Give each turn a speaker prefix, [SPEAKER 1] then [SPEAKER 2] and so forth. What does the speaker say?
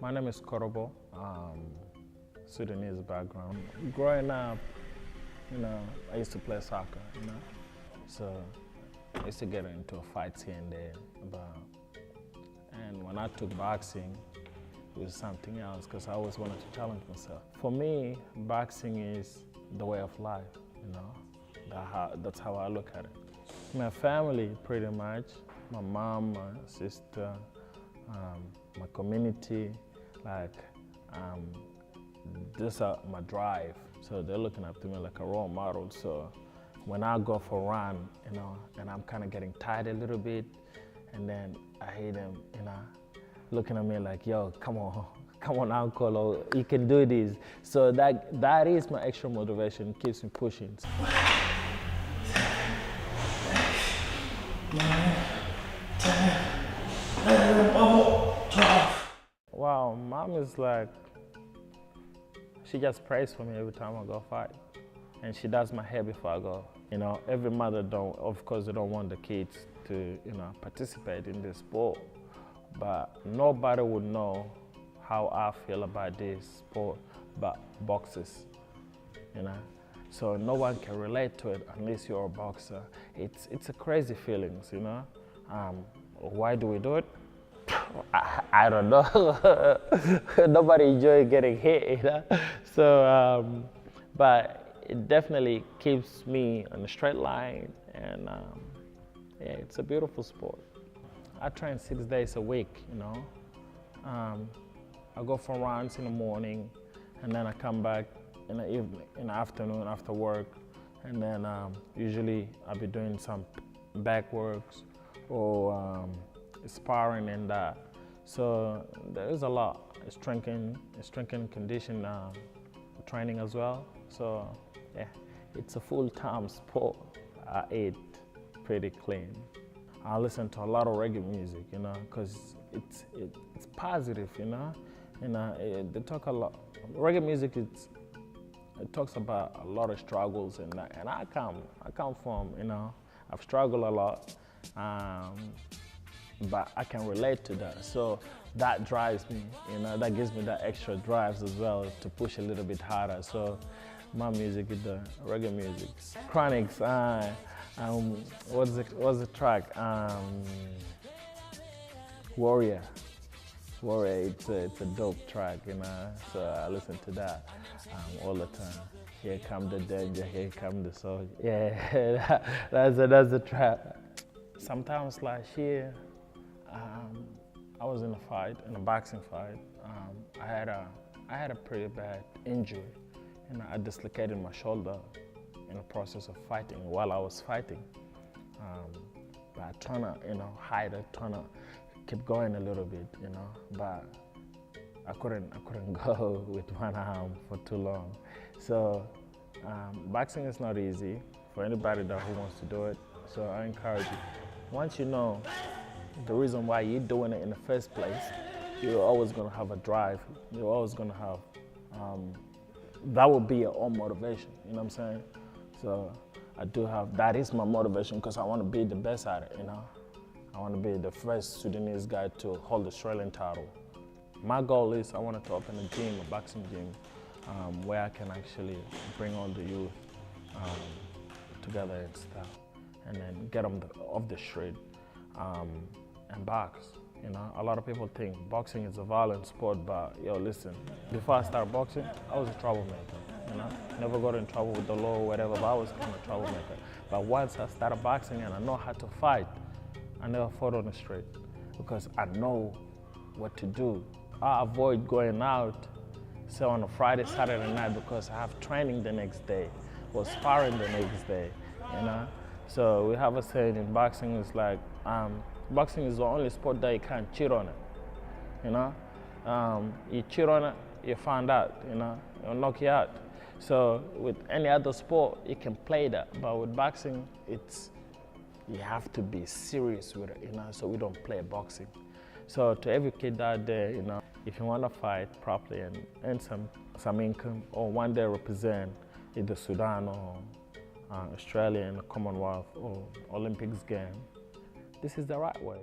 [SPEAKER 1] My name is Korobo, Sudanese background. Growing up, I used to play soccer, so I used to get into fights here and there. And when I took boxing, it was something else because I always wanted to challenge myself. For me, boxing is the way of life, That's how I look at it. My family, pretty much, my mom, my sister, my community, this is my drive. So they're looking up to me like a role model. So when I go for a run, and I'm kind of getting tired a little bit, and then I hear them, looking at me like, yo, come on, uncle, or you can do this. So that is my extra motivation, keeps me pushing. Wow, mom is like, she just prays for me every time I go fight. And she does my hair before I go. Every mother of course, they don't want the kids to, participate in this sport. But nobody would know how I feel about this sport, but boxers, So no one can relate to it unless you're a boxer. It's a crazy feeling, Why do we do it? I don't know. Nobody enjoys getting hit, So, but it definitely keeps me on a straight line, and yeah, it's a beautiful sport. I train 6 days a week, I go for runs in the morning, and then I come back in the evening, in the afternoon after work, and then usually I'll be doing some back works or sparring and that. So there is a lot. Strength and condition training as well. So yeah, it's a full-time sport. I eat pretty clean. I listen to a lot of reggae music, because it's positive, They talk a lot. Reggae music, it talks about a lot of struggles and that. And I come from, I've struggled a lot, but I can relate to that. So that drives me, that gives me that extra drives as well to push a little bit harder. So my music is the reggae music. Chronics, what's the track? Warrior, it's a dope track, So I listen to that all the time. Here come the danger, here come the soldier. Yeah, that's the track. Sometimes last year, I was in a boxing fight. I had a pretty bad injury, I dislocated my shoulder in the process of fighting while I was fighting. But I trying to, hide it, trying to keep going a little bit, but I couldn't go with one arm for too long. So boxing is not easy for anybody who wants to do it. So I encourage you. Once you know the reason why you're doing it in the first place, you're always going to have a drive. You're always going to have, that will be your own motivation, you know what I'm saying? So that is my motivation because I want to be the best at it, I want to be the first Sudanese guy to hold the Australian title. My goal is I wanted to open a gym, a boxing gym, where I can actually bring all the youth together and stuff, and then get them off the street and box. A lot of people think boxing is a violent sport, but listen, before I started boxing, I was a troublemaker, Never got in trouble with the law or whatever, but I was kind of a troublemaker. But once I started boxing and I know how to fight, I never fought on the street because I know what to do. I avoid going out, say on a Friday, Saturday night because I have training the next day or sparring the next day, So we have a saying in boxing, is like, boxing is the only sport that you can't cheat on it, You cheat on it, you find out, it'll knock you out. So with any other sport, you can play that, but with boxing, you have to be serious with it, so we don't play boxing. So to every kid out there, if you want to fight properly and earn some income, or one day represent either Sudan or Australia in the Commonwealth or Olympics game, this is the right way.